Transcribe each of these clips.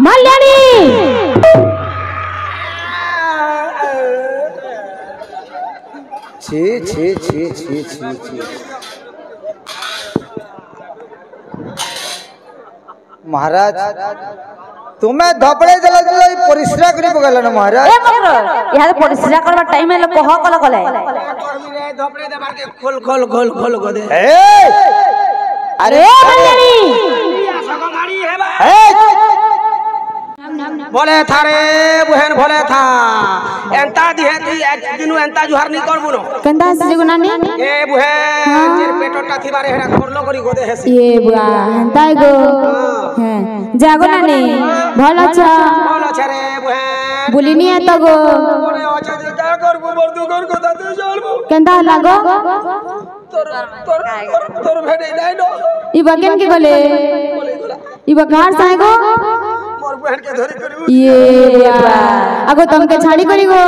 माल्याणी छी छी छी छी छी छी महाराज तुम्हें धपड़े देला परिश्रा करी पगला ना महाराज ए मगर यहाँ परिश्रा करबा टाइम है कह कल कले धपड़े देबार के खोल खोल खोल खोल को दे अरे माल्याणी बोले था रे बहन बोले था एंता दिहे तू आज दिनु एंता जुहार नहीं करबु न केंदा से जगो नानी ए बहन तेरे पेटटा थिबारे हेडा खोरलो करी गोदे हेसी ये बुआ एंताई गो हैं जागो नानी भलो छ रे बहन बुलिनी है तो गो बोले अच्छा जे का करबु बर्दू कर को दाते चलबु केंदा लागो तोर भेडे नाही नो ई बगन के गले ई बगार साए गो मोर बहन के धरी करू ये बुआ अगो तुमके छाड़ी करी गो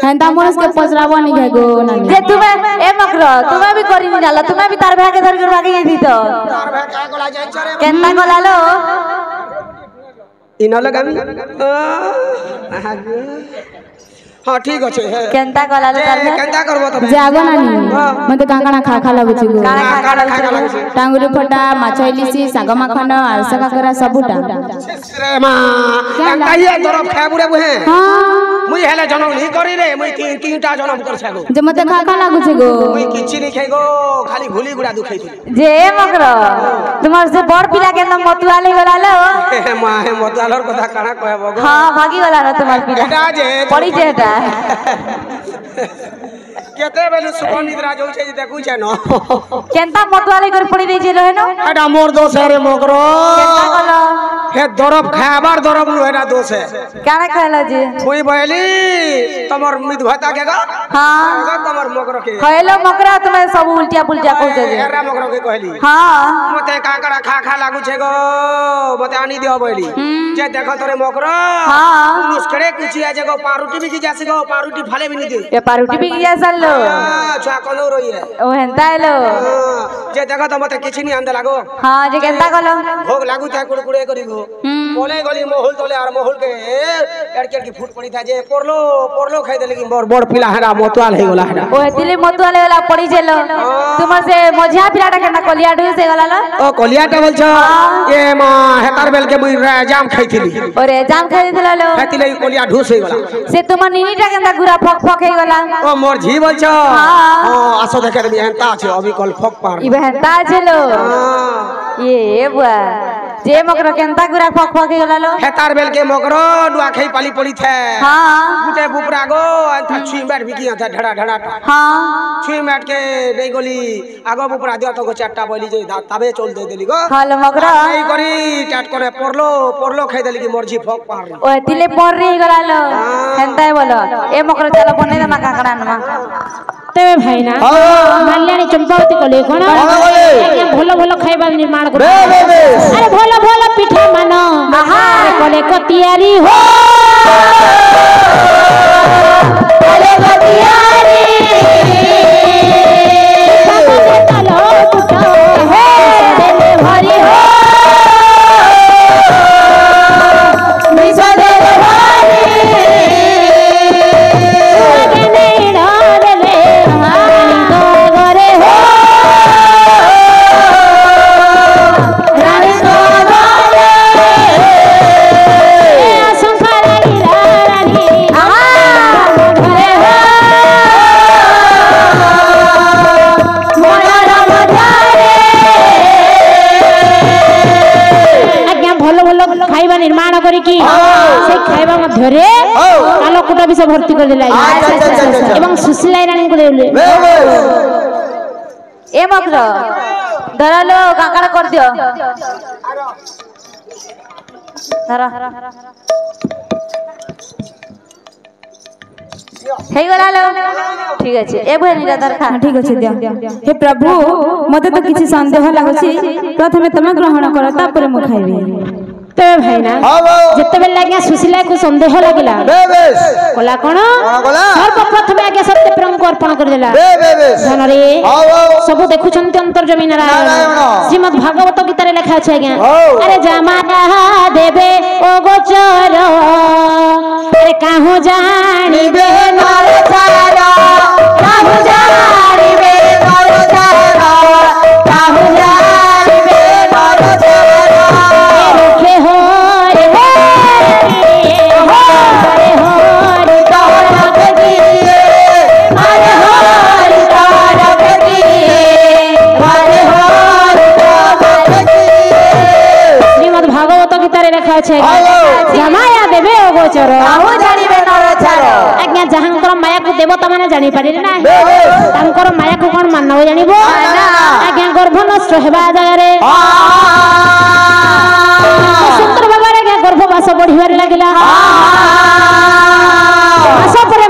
हेंता मोरस के पसरावा नहीं है गो नानी जे तुम्हें ए मकरो तुम्हें भी करी नहीं डाला तुम्हें भी तार भा के धर के भागे दी तो तार भा का गोला जाई छरे केंता गोला लो इना लगामी हां ठीक अछि है केंता गोला लो तार केंता करबो त जागो नानी मते कांगणा खा खा लागु छी गो खा लागु छी टांगुरी फटा माछइलिसी साग माखन आरसा काकरा सबुटा रे मां काहिया तरफ खाबुरे बहे हां मुई हेले जनम नहीं करी रे मुई तीनटा जनम कर छगो जे मते खा खा लागु छी गो मुई किछि नहीं खाइगो खाली भूली गुड़ा दुखै छी जे मकरो तुम्हार से बड़ पिला के नाम मतुआले गला लो मां हे मतुआलर कथा काना कहबो गो हां भागी वाला न तुम्हार पिला पड़ी जेटा केते बेलु सुखन निद्रा जाउ छै देखु छै न केंता मतुआले कर पड़ी दै जे रहे न एडा मोर दोष है रे मकरो केंता कलो हे दरब खाबार दरब नु एडा दोष है काना कहला जी कोई बहली तमर मिद भता के गा हां तमर मकरो के हेलो मकरा तुम्हें सब उल्टिया पुल्टिया कहै जे एरा मकरो के कहली हां मते काकड़ा खा खा लागु छै गो मते आनी दियो बहली जे देखो तोरे मकरो हां मुस्कड़े कुचिया जे गो पारुटी भी की जासी गो पारुटी फाले भी नहीं दे ये पारुटी भी की जासल लो अच्छा कोनो रोई है ओ हेंता हेलो जे देखो त मते किछि नहीं आंदे लागो हां जे केंता कलो भोग लागु था कुड़कुड़े करी गो बोले गली मोहुल तोले और मोहुल के एड़केड़ की फूट पड़ी था जे पोरलो खाइ देले की मोर बड़ पिला हरा मोतवाल हे गोला हरा ओ हेतिले मोतवाल वाला पड़ी जेलो तुमर से मझिया पिलाटा केना कलिया ढु से गला लो ओ कलियाटा बोल छ ए मां हेतार बेल के मुई जाम खाइथिली ओरे जाम खाइ दिला लो हेतिले कलिया ढु से गला से तुमर नीनीटा केना गुरा फक फक हे गला ओ मोर झी बोल छ हां आसो देखे रे हेंता छ अभी कल फक पार ई हेंता छलो ये बुआ जे मकरो केंता गुरा फक फक हे गला लो हेतार बेल के मकरो दुआ खाई पाली पड़ी थे हां गुटे बुपरा गो अंता छुई बैठ भी किया था ढड़ा ढड़ा हां छुई बैठ के नहीं गोली आगो बुपरा दिया तो गो चारटा बोली जे तबे चल दे देली गो हाल मकरो नहीं करी टाट करे पोरलो खाई देली की मर्जी फक पार ओ तिले पर रे गला लो हेंता बोलो ए मकरो चलो बने दे मा काकड़ा नमा तेरे भाई ना माल्याणी चंपावती कोले कोन आज्ञा भलो भलो खाइबा निर्माण कर अरे भलो भलो पिठा मानो अरे कोले को तैयारी हो अरे को तैयारी चलो कुटो हे देले भरी हो मिसा देले भरी निर्माण करिकी से खाइबा मध्यरे कालो कुटा भी सब भर्ती कर देला एवं सुशीला रानी को देले ए मकरो धरलो काकड़ा कर दियो धर हे गला लो ठीक अछि ए भनिरा दरखा ठीक अछि दियो हे प्रभु मते तो किछि संदेह लागछि प्रथमे तमे ग्रहण कर तापर मु खाइबे ते भाई ना जत्ते बेल लागिया सुशीला को संदेह लागिला कोला कोन सर्वप्रथम आगे सत्य प्रेम को अर्पण कर देला धन रे सब देखुछंती अंतर्जमी नारायण श्रीमद् भागवत गीता रे लिखा छै आज्ञा अरे जमाना छर अरे काहू जानिबे नर छर काहू जानिबे नर छर काहू जानिबे नर छर रुखे हो रे हरे हरि तारक दिए हरे हरि तारक दिए हरे हरि तारक दिए श्रीमद् भागवत गीता रे लिखा আছে जमाया देबे अगोचर काहू जानिबे नर छर आज्ञा जहांकर माया को देवता माने जानि पारिले ना तांकर माया को कोन मानव जानिबो आज्ञा गर्भ नष्ट हेबा जागारे सुंदर बाबा रे गर्भवास बढ़िबार लागिला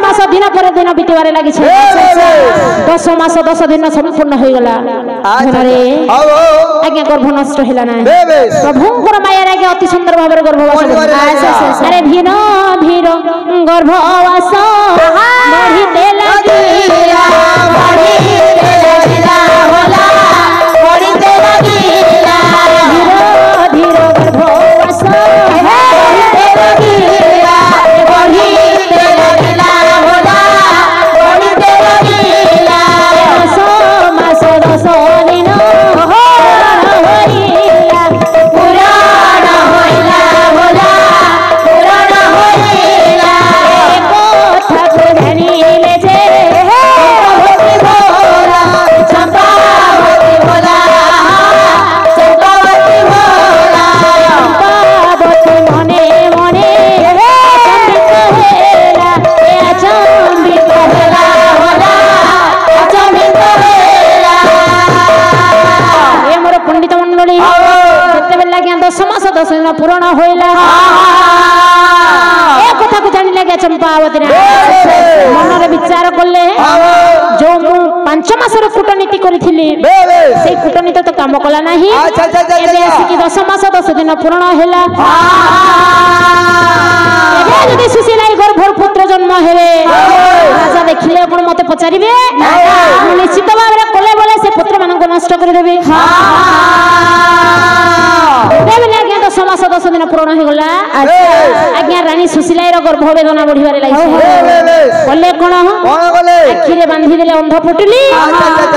मास दिन पर दिन बीतबारे लागि छे 10 मास 10 दिन संपूर्ण होई गला घरे आज्ञा गर्भ नष्ट हेला ना प्रभुंकर माया रे अति सुंदर भाबरे गर्भवास अरे धीनो धीरो गर्भवास बढ़िते लागिला बढ़िते लागिला होला बढ़िते लागिला धीरो धीरो गर्भवास बढ़िते लागिला बढ़िते लागिला होला बढ़िते लागिला 10 मास 10 दिन होइला पुराण होइला होला पुराण होइला কথা তো জানিলে যে ভক্তি ভোলা চম্পাবতী ভোলা চম্পাবতী ভোলা চম্পাবতী মনে মনে চম্বিত হেলা होला চম্বিত হেলা এ মোর পণ্ডিত মণ্ডলী যেতেবেলে আজ্ঞা 10 মাস 10 দিন পুরাণ হইলা ए कथा को जानि लगे चंपावती मन विचार कले जो मु 5 मास कूटनीति करी से कूटनीति तो काम कला नहीं एबे आसिकी 10 मास 10 दिन पूर्ण हैला एबे जदि सुशीलाई गर्भर पुत्र जन्म हेबे राजा देखिले कोन मते पचारिबे निश्चित भाबरे कले बोले से पुत्र मान को नष्ट कर देबे देबे आज्ञा 10 मास 10 दिन पूर्ण हो गला आज्ञा रानी सुशीलाई रो गर्भ वेदना बढ़िबारे लागि कले कोन कले अखिरे बांधी देले अंध फुटली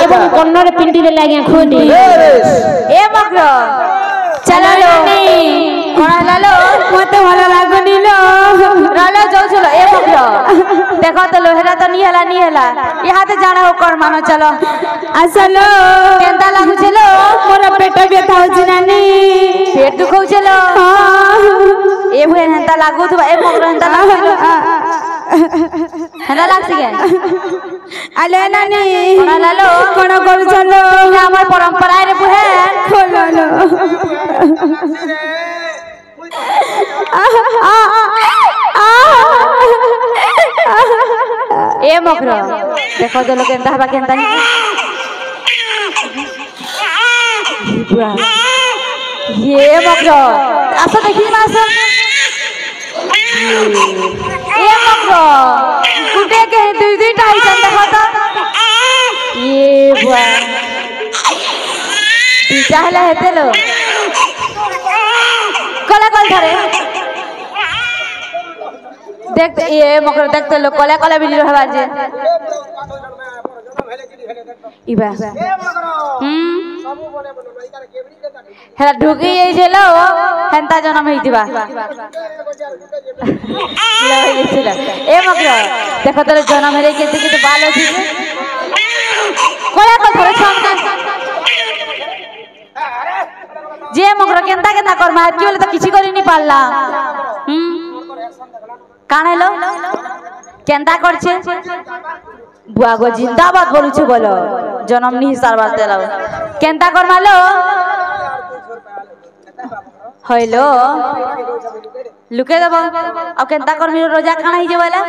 एवं कन्नर पिंडी देले आज्ञा खुंडी ए मग्र चलो रानी कोन लालो मते भलो लागुनी लो रालो जाऊ चलो ए मग्र देखो तो लोहेरा तो नी हला इहाते जाना हो कर मानो चलो आसलो केंदा लागु चलो मोर पेट व्यथा हो नानी पेट दुख हो चलो ए भए हंता लागु थबा ए मग्र हंता लागु हंता लागसी के आले नानी कोन लालो कोन करू चलो हमर परंपरा रे बुहे खोलो ए मग्र देखो जो लोग केंता हबा केंता नी ये मग्र आसो देखी मास ए मग्र गुटे के दुई दुई टाई चंद देखो तो ये बुआ बीटा हला हेते लो कला कल धरे देख ये मकर देखते लो कला कला बिली रहबा जे इबा हेला ढुकी ए जेलो हेंता जन्म हेतिबा ए मकर देखो तोर जन्म हेरे केते केते बाल अछि कला कल धरे छन जे मकर केंता केंता कर मा कि बोले तो किछि करि नी पारला कान हेलो केंता करछे बुआ गो जिंदाबाद बोलुछु बोलो जन्म नि हिसाब बाते लाओ केंता कर मालो हेलो लुके दबो अब केंता कर मेरो रोजा खाना ही जे बोला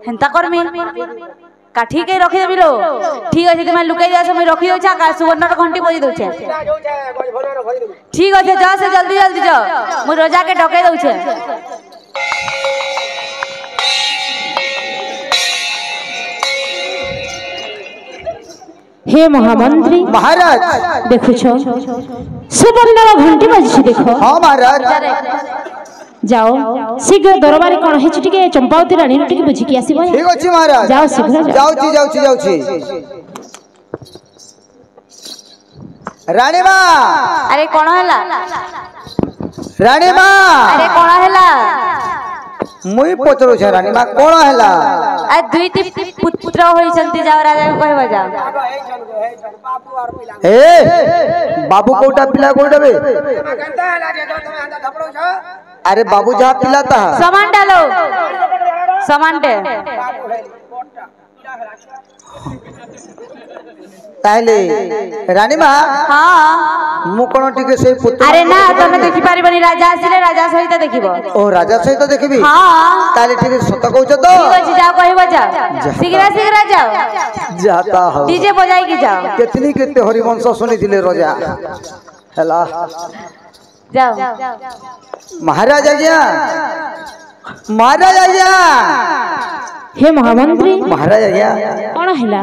हेंता कर मी काठी के रखि देबिलो ठीक अछि तुम लुकाई जास मैं रखि दउ छा सुवर्ण घंटी बजि दउ छे ठीक अछि जा से जल्दी जल्दी जा मैं रोजा के ढके दउ छे हे महामंत्री महाराज देखुछ सुवर्णर घंटी बाजी देख। हाँ महाराज जाओ शीघ्र दरबार कौन है टिके चंपावती रानी टिके बुझिकी आसीबो। ठीक अछि महाराज जाओ शीघ्र जाउची रानी मां। अरे कौन हैला रानी मां अरे कौन हैला मुई पचरो छ रानी मां कोन हैला। आ दुईटी पुत्र होई छंती जाओ राजा को कहबा जा। ए बाबू कोटा पिला कोटा बे अरे बाबू जहाँ पिलाता सामान डालो सामान दे ताहले रानी मां। हां मु कोन टिके से पुत्र। अरे ना तमे देखि पारिबनी राजा आसिले राजा सहित देखिबो। ओ राजा सहित देखिबी। हां ताले ठीक सत कहउछ तो ठीक अछि जाओ कहबा जा शीघ्र जाओ जाता हो डीजे बजाई के जाओ। केतनी केते हरिवंश सुनी दिले राजा हला जाओ महाराज आज्ञा महाराज आज्ञा। हे महामंत्री महाराज आज्ञा कौन हैला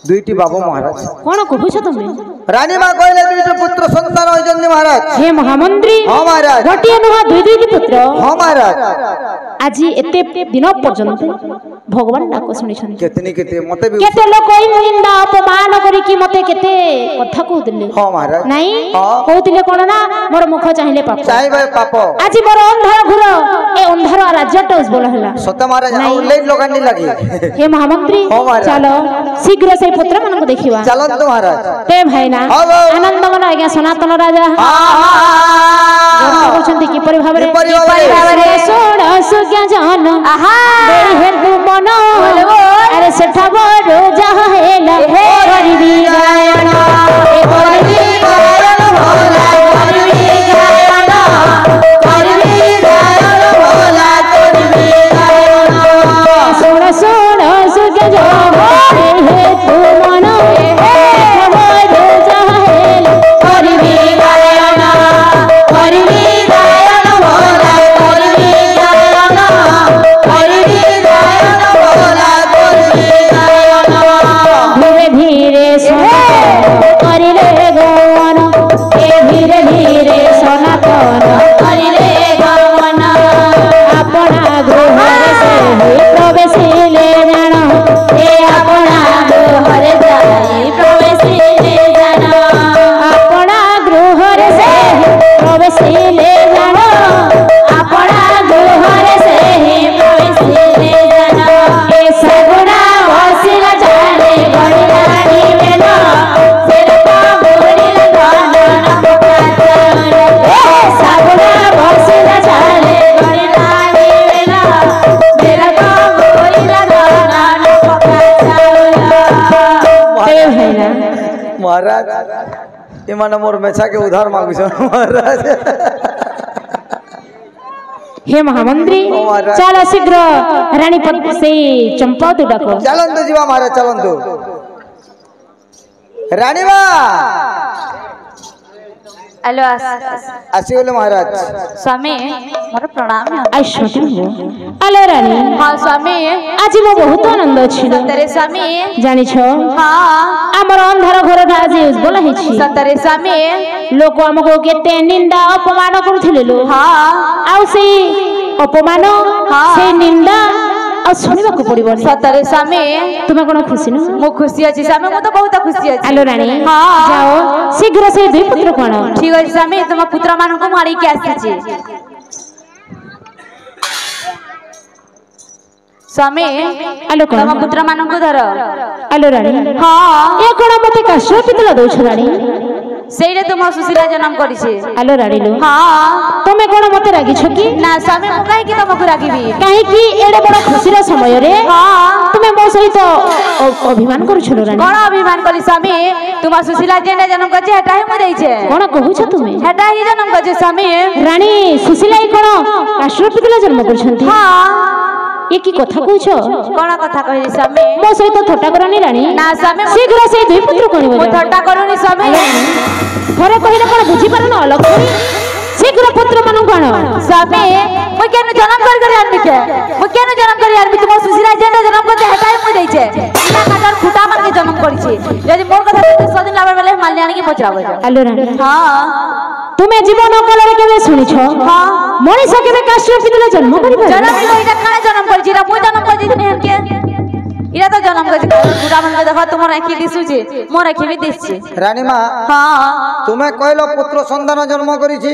दुईटी बाबू महाराज कौन कहूछ तुम। रानी मां कहले दुईटी पुत्र संतान होइजन्नी महाराज। हे महामंत्री हाँ महाराज गोटिए नुहा दुई पुत्र हाँ महाराज आज एते दिन पर्यंत भगवान डाक शुणी केतनी केते मते भी केते लोक निंदा अपमान करी कि मते केते कथा कहउतिले। हाँ महाराज नहीं हाँ कहउतिले कोन ना मोर मुख चाहिले पाप चाहिबे पाप आज मोर अंधार घुर ए अंधार राज्य तो उज्जवल हला सत महाराज और लेट लगानी लगी। हे महामंत्री हाँ महाराज चलो शीघ्र से पुत्र मन को देखिबा। चलो तो महाराज ते भाईना हाँ आनंद मन आज्ञा सनातन राजा कहउछंती कि परि भाबरे सोड़ सुज्ञा जान आहा बेहेर मन अरे सेठा बड़ो जहा हेला करबी गायन ए करबी गायन भोला करबी गायन भोला करबी गायन सोड़ सुज्ञा जान बेहेर मन सेठा बड़ो जहा हेला करबी गायन भोला करबी गायन भोला करबी गायन धीरे धीरे करिले गवन धीरे धीरे सनातन करिले गवन अपना गृहरे से प्रवेशिले जान ए अपना गृहरे जाई प्रवेशिले जान अपना गृहरे से प्रवेशिले जान अपना गृहरे से प्रवेशिले जान ए सगुना वसिला जाने गड़ियानी में न सेरपा बोलिला गणन पकाचन ए सगुना वसिला जाने गड़ियानी में न सेरपा बोलिला गणन पकाचन। हे भैया महाराज इमान मोर मेछा के उधार मांगु छ महाराज। हे महामंत्री चलो शीघ्र रानी पद से चंपावती डाको। चलंतु जीवा महाराज चलंतु रानी मां हेलो आसीगले महाराज। स्वामी मोर प्रणाम आश्वती हो आलो रानी। हाँ स्वामी आज मो बहुत आनंद अछि सतरे स्वामी जानि छ हाँ हमर अंधार घर आज उज्जवल हिछि सतरे स्वामी लोक हमको केते निंदा अपमान करूथिले लो। हाँ आउ से अपमान से निंदा आ सुनिबा को पड़िबो सतरे स्वामी तुमे कोन खुशी न मु खुशी अछि स्वामी मु तो बहुत खुशी अछि। आलो रानी हाँ जाओ शीघ्र से दुई पुत्र कोन ठीक अछि स्वामी तुम पुत्र मान को मारी के आसी स्वामी आलो कोन तुम पुत्र मान को धर आलो रानी हाँ ए कोन मते काश्य पितला दउछ रानी सेइरे तुम सुशीला जन्म करिसे आलो रानी लो हाँ तुमे कोन मते रागी छ की ना स्वामी मु काहे कि तुमको रागिबी काहे कि एडे बड़ खुशीर समय रे हाँ तुमे मो सहित अभिमान करू छलो रानी। कोन अभिमान करी स्वामी तुम सुशीला जेने जन्म करछे हटा ही मु देइछे कोन कहू छ तुमे हटा ही जन्म करछे स्वामी रानी सुशीला कोन काश्य पितला जन्म करछंती। हाँ ये की कथा कहू छ कोन कथा कहली स्वामी मो सहित थट्टा करनी रानी ना स्वामी शीघ्र से दुई पुत्र कोनी मु बजा थट्टा करूनी स्वामी थरे कहिले कोन बुझी पारन अलग शीघ्र पुत्र पुत्र मन कोन स्वामी मु केन जन्म कर आदमी के मु केन जन्म कर आदमी तुम सुशीला जेंडा जन्म करते हटाई मु देई छे इला काटर खुटा मन के जन्म करी छे यदि मोर कथा सदिन लाबर बेले माल्याणी के पचाबो हेलो रानी हां तुमे जीवन काल रे केबे सुनि छ हां मनीष केबे काष्ठ पितले जन्म करि जन्म कोइटा खाना जन्म करी छे मु जन्म कर दिने हम के इरा तो जन्म कर खुटा मन के देखा तुमर आखी दिसु छे मोर आखी भी दिस छे रानी मां हां तुमे कहलो पुत्र संतान जन्म करी छी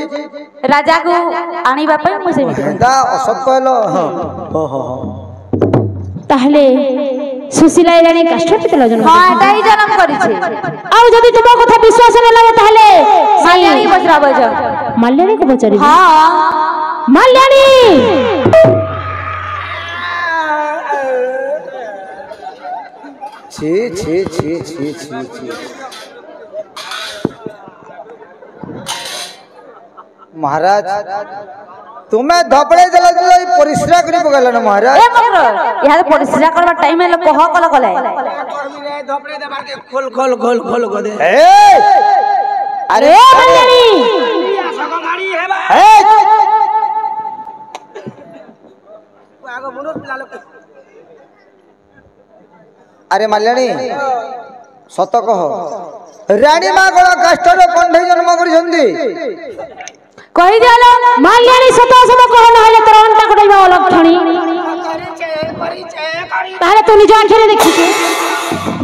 राजा को आनिबा पय मु से दा सब कहलो हो हो ताहले सुशीला रानी काष्ठ पितले जन्म हां एटाई जन्म करी छे आउ जदी तुम कथा विश्वास न लागे ताहले माल्याणी बजराबो जा माल्याणी को बचारी हां माल्याणी छी छी छी छी छी छी महाराज तुम्हें धपड़े देला परिश्रा करी पगला ना महाराज ए मकर यहां परिश्रा करबा टाइम ले कह कल कले धपड़े देबार के खोल खोल खोल खोल को दे अरे माल्याणी गाड़ी है बा आगो मुनो पिला अरे माल्याणी सत कह रानी मां गला काष्ठर कंढे जन्म करी छंदी कहि दियालो माल्याणी सत सत कह न हले तोर अंता कटैबा अलक्षणी ताले तू निज आंखरे देखि छे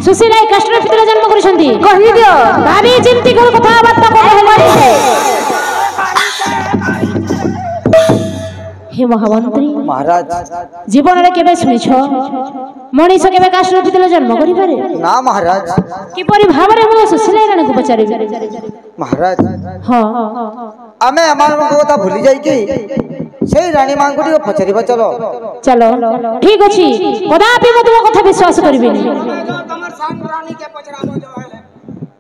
सुशीला काष्ठर पितले जन्म करी छंदी कहि दियो भाभी चिंती को कथा बात को हेले हे महामंत्री महाराज जीवन रे केबे सुनि छ मनीष केबे काष्ठ पितले जन्म करि पारे ना महाराज कि परि भाबरे मो सुशीला रानी को पचारि महाराज हां आमे अमान को कथा भूली जाई कि सेई रानी मां को पचारिबा चलो चलो ठीक अछि कदापि मो तुम कथा विश्वास करबिनी तमर शान रानी के पचराबो जो है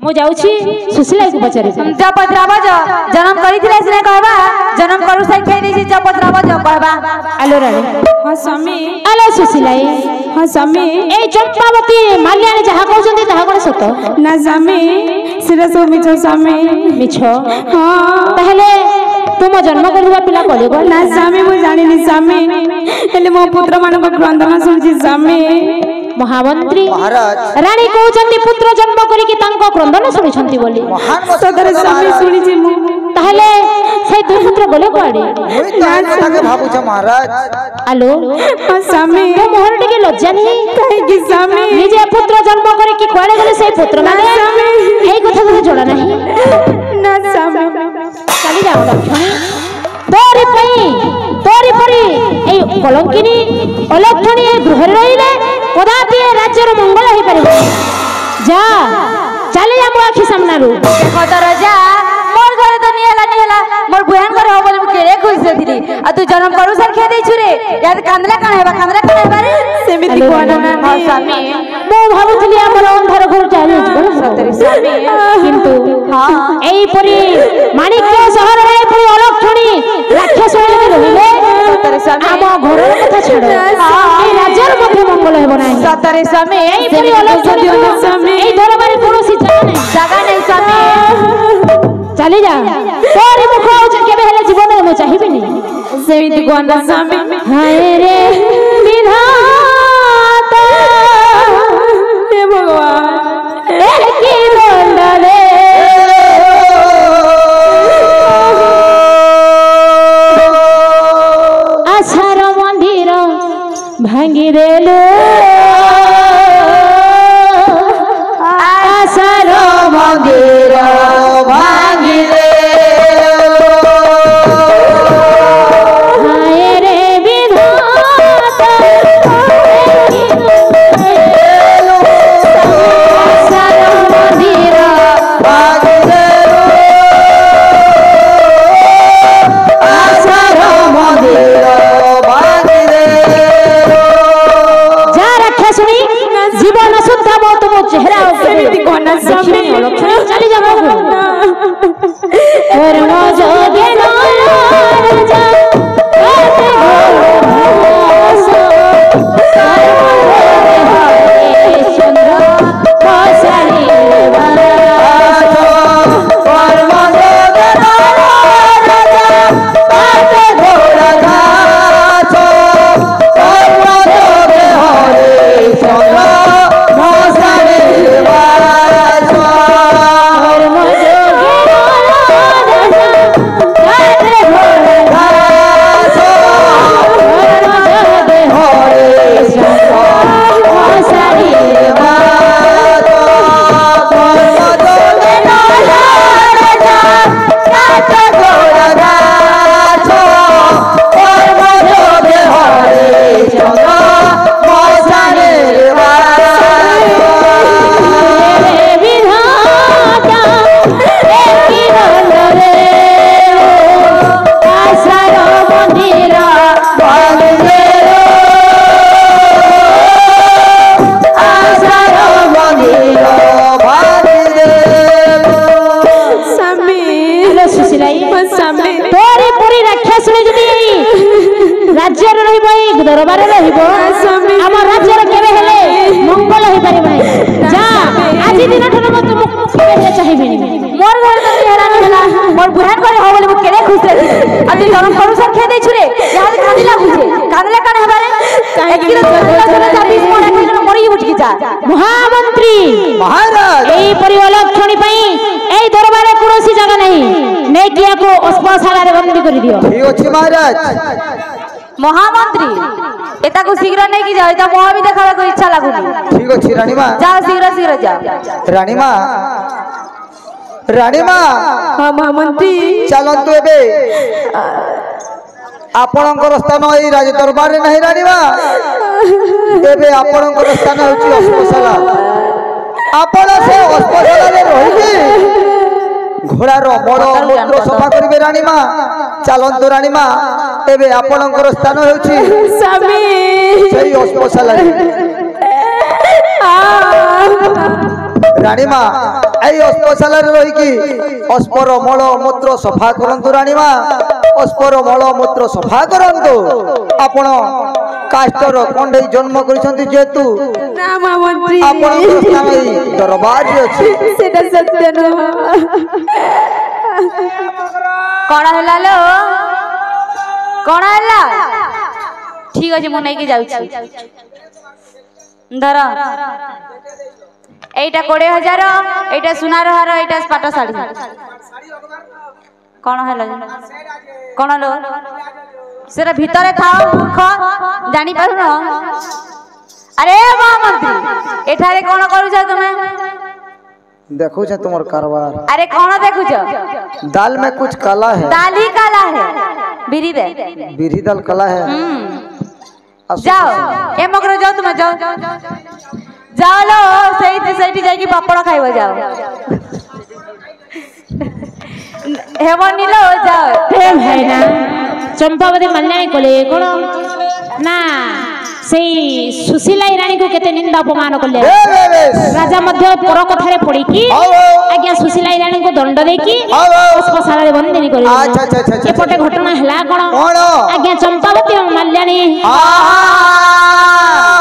मो जाउछि सुशीला को पचारि जा पजराबो जा जन्म करी थिले से कहबा जन्म करू से कहि दै छी जा पजराबो जा कहबा आलो रानी हां स्वामी आलो सुशीला हां स्वामी ए चंपावती माल्याणी जहा कहउछन्ती तहा कोन सत ना स्वामी सिरा सब मिछ स्वामी मिछ हां ताहले तुम जन्म करबा पिला कोले को ना स्वामी मु जानिनी स्वामी हेले मो पुत्र मान को क्रंदन सुनछि स्वामी महामंत्री महाराज रानी कहउछन्ती पुत्र जन्म करी कि तांको क्रंदन सुनिछन्ती बोली महान सदर स्वामी सुनिछि मु ताहले से दुई पुत्र बोले कोआडी ओई तान कथा के भाबु छ महाराज आलो स्वामी तो मोहर टिके लज्जा नहीं काहे कि स्वामी निजे पुत्र जन्म करे कि कोआडे गले से पुत्र माने एई कथा को जोड़ा नहीं ना स्वामी चली जाओ लक्ष्मणी तोरी परी एई कलंकिनी अलक्षणी गृह रहिले कदापि राज्यर मंगल होई परिबो जा चली जा मो आखि सामना रू देखो तो राजा मोर घरे तो नहीं हला मोर बहन घरे हो बोले केरे खुश देथिली आ तू जन्म करू सर खे दै छुरे याद कांदला काण हेबा रे सेमिति कोना ना हां स्वामी मो भाबुथली हमर अंधार घर चालू सतरे स्वामी किंतु हां एई परी माणिक्य शहर रे परी अलक्षणी राक्षस होई रहिले सतरे स्वामी हम घर कथा छड़ एई राज्यर मध्य मंगल हेबो नाही सतरे स्वामी एई परी अलक्षणी स्वामी एई दरबारे कोनोसी जागा नहीं स्वामी चली जा तोरी मुख उज केबे हेले जीवन में चाहिबिनी सेमिति कोना स्वामी हाय रे विधाता हे भगवान ए की दंडले आशार मंदिर भांगी देलो आशार मंदिर भांगी देलो हाय रे विधाता शुणी जदि राज्य रहिबो दरबार रहिबो हम राज्य केबे हेले मंगल होई परिबो जा आज दिन ठन मत केबे चाहिबिनी मोर घर तो हेरान होला मोर बुहान करे हो बोले केने खुश रही अति गरम करू सर खे दे छुरे यार कांदी लागुछे कांदले कान हेबारे एक किलो चला 26 मोड़ा किलो मरी उठ जा महामंत्री महाराज एई परि अलक्षणी पई एई दरबारे कोनोसी जगह नहीं ने किया को अस्पताल रे बंदी कर दियो ठीक अछि महाराज महामंत्री एता को शीघ्र नहीं की जाओ एता मोह भी देखावे को इच्छा लागुनी ठीक अछि रानी मां जाओ शीघ्र शीघ्र जाओ रानी मां हाँ महामंत्री चलंतु एबे आपणकर स्थान एई राज दरबार रे नहीं रानी मां एबे आपणकर स्थान होची अस्पताल आपण से अस्पताल रे रहिबे घोड़ार बड़ मूत्र सफा करिवे रानी मां चलंतु रानी मां एबे आपणकर स्थान होची स्वामी सेई अस्पताल रे रानी मां एई अस्पताल रे रही की अस्पर मल मूत्र सफा करंतु रानी मां अस्पर मल मूत्र सफा करंतु आपण काष्टर कंडे जन्म करिसंती जेतु ना महामंत्री आपण स्थान एई दरबार रे अछि सेटा सत्य न कोण हला लो कोण हला ठीक अछि मु नै के जाउ छी धर एटा 20,000 एटा सुनार हार एटा पाटा साड़ी कोण हला कोण लो सेरा भीतरे थाओ मूर्ख जानि पारु न अरे महामंत्री एठारे कोण करू छ तुमे देखो छ तुमर कारबार अरे कोण देखु छ दाल में कुछ काला है दाल ही काला है बिरी दे बिरी दाल काला है जाओ ए मगरो जाओ तुम जाओ जाओ लो सही जाकी पापड़ खाइबो जाओ हेवनी लो जाओ हे भाई ना चंपावती मल्याणी कोले कोन ना सेई सुशीला रानी को केते निंदा अपमान करले राजा मध्य पर कथारे पड़ी की आज्ञा सुशीला रानी को दंड दे की अस्पताल रे बंदी कर अच्छा एपटे घटना हला कोन आज्ञा चंपावती और मल्याणी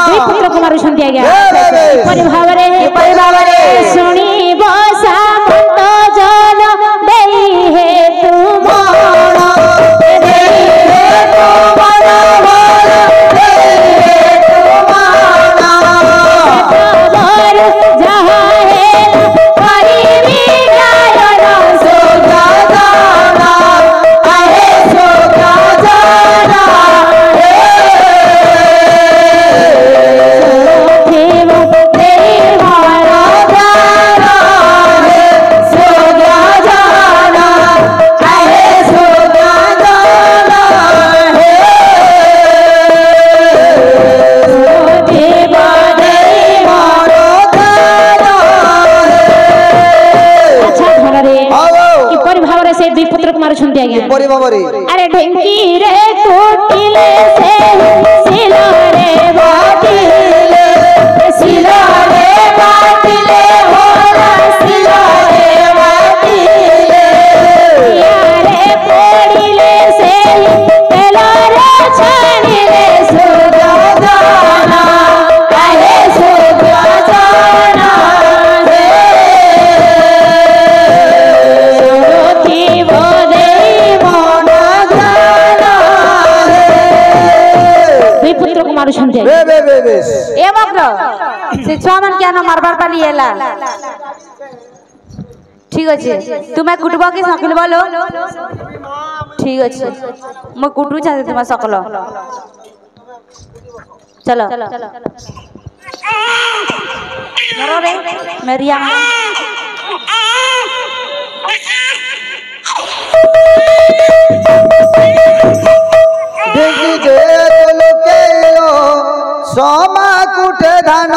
दुई पुत्र कुमार छंती आज्ञा परिभावरे सुनी बसा मत जन देई हे तुम अरे ढंकी रे कोटिले से सिला रे बाटिले होला सिला रे बाटिले यारे पड़िले से तेला रे छानी रे सुगा जाना काहे सुगा जाना रे सोथी बोले मारुछंते बे ए मग्र से छुआ मन क्या न मारबार पाली एला ठीक अछि तुमे कुटबा के सकल बोलो ठीक अछि म कुटू चाहे तुमे सकल चलो मरो रे मेरिया देखी जे लोकेलो सोमा कुटे धान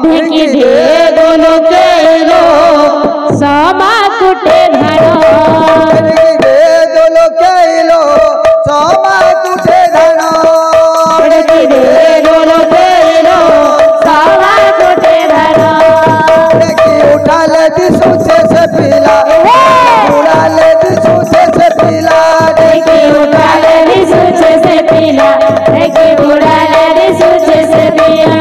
ढेकी दे दोलो केलो सोमा कुटे धान देखी दे लोकेलो सोमा कुटे धान ढेकी दे दोलो केलो सोमा कुटे धान देखी उठा ले दिसु से पीला उड़ा ले दिसु से पीला देखी के उड़ाले रे सूचे से दिया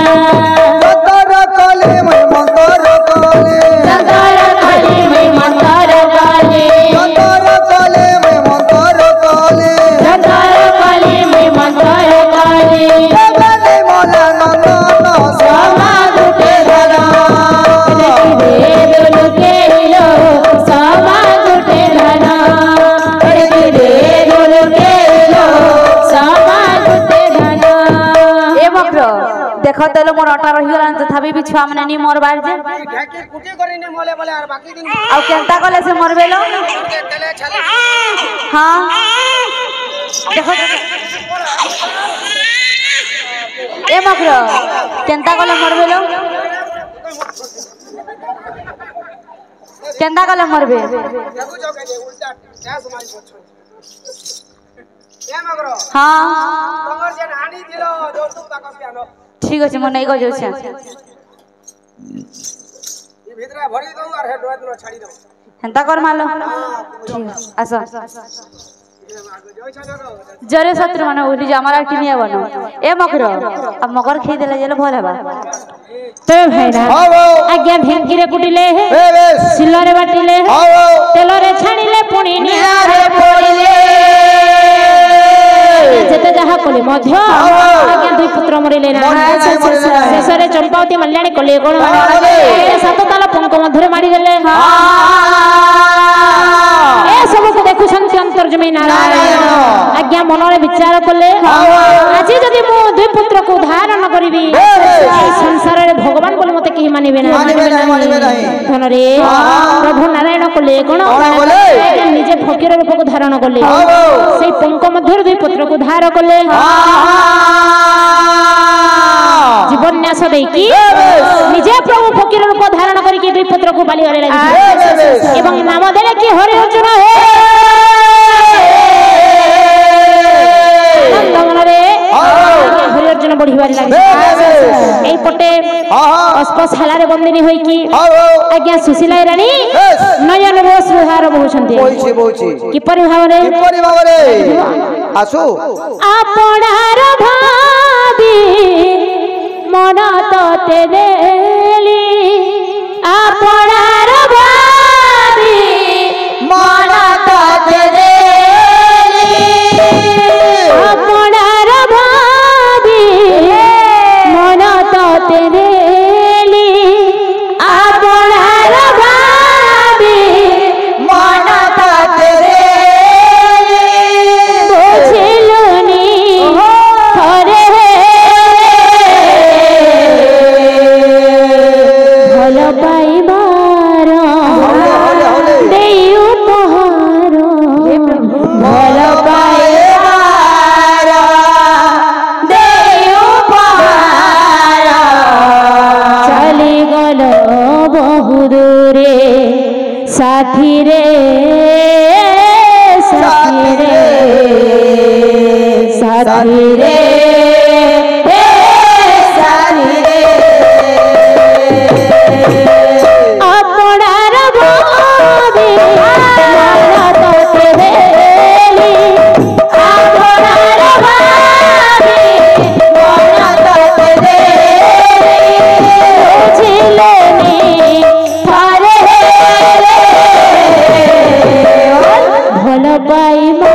जतर कले मैं मंतर कले जतर कले मैं मंतर कले जतर कले मैं मंतर कले जतर कले मैं मंतर कले देवने मोला नंदन समा गुटे धरा रे दुलु के लो समा गुटे धरा रे दुलु के लो समा गुटे धरा ए बक्र देखो तलो मोर अटा रही गलान तथापि भी छुआ माने नी मोर बार जे ढाकी कुटी करी ने मोले बोले और बाकी दिन आ केनता कले से मरबेलो तेले छले हां देखो ए बक्र केनता कले मरबेलो केनता कले मरबे देखो जो के उल्टा क्या समाज पछ ए मगरो हां तमर जे हानि दिलो जो तू ताकस आनो ठीक আছে মই নাই গো যাচ্ছে ई भितरा भरी दऊ और हेड रोज न छाड़ी दऊ হেনতা কর মালো ঠিক আছে আসো জরে শত্রু মানে ওলি যে আমার আর কি নিয়ে বনো এ মকর अब মকর খেই দেলে যেলে ভাল হবে तो भाईना हां आज्ञा ढेंकी रे कुटिले बेस सिल्लरे बाटिले हां तेलरे छाणिले पुणी निहारे पड़िले जेते जहा कले मध्य आज्ञा दुई पुत्र मरिले ना शेषरे चंपावती मल्याणी कले कोन सात ताला पंक मध्यरे मारी देले ए सब को देखुछंती अंतर्जमी नारायण आज्ञा मनरे विचार कले आज जदि मु दुई पुत्र को धारण करिबी संसार रे भगवान बोले मते केही मानिबे ना धन रे प्रभु नारायण कले कोन निजे फकीर रूप को धारण कले सेई पंक मध्य दुई पुत्र को धार कले जीवन्यास देकी निजे प्रभु फकीर रूप धारण करके दुई पुत्र को बाली हरे लागि एवं नाम देले कि हरि अर्जुन हे नंदनरे हरि अर्जुन बढ़िबार लागि एई पटे अस्पशाला रे बंदिनी होई कि आज्ञा सुशीला रानी नयन रोष विहार बहुछंती बोची कि परिभावरे आसु आपणार भाबी मन तते देली आपणार भाबी मन तते देली आपणार भाबी मन तते देली आपणार भाबी मन तते देली बुझिलुनी थरे भल पाइबार देई उपहार भल पाइबार देई उपहार चली गल बहु दूरे साथी रे साथी रे साथी रे साथी रे आपणार भाबी मन तते देली आपणार भाबी मन तते देली बुझिलेनी थरे भल पाइबा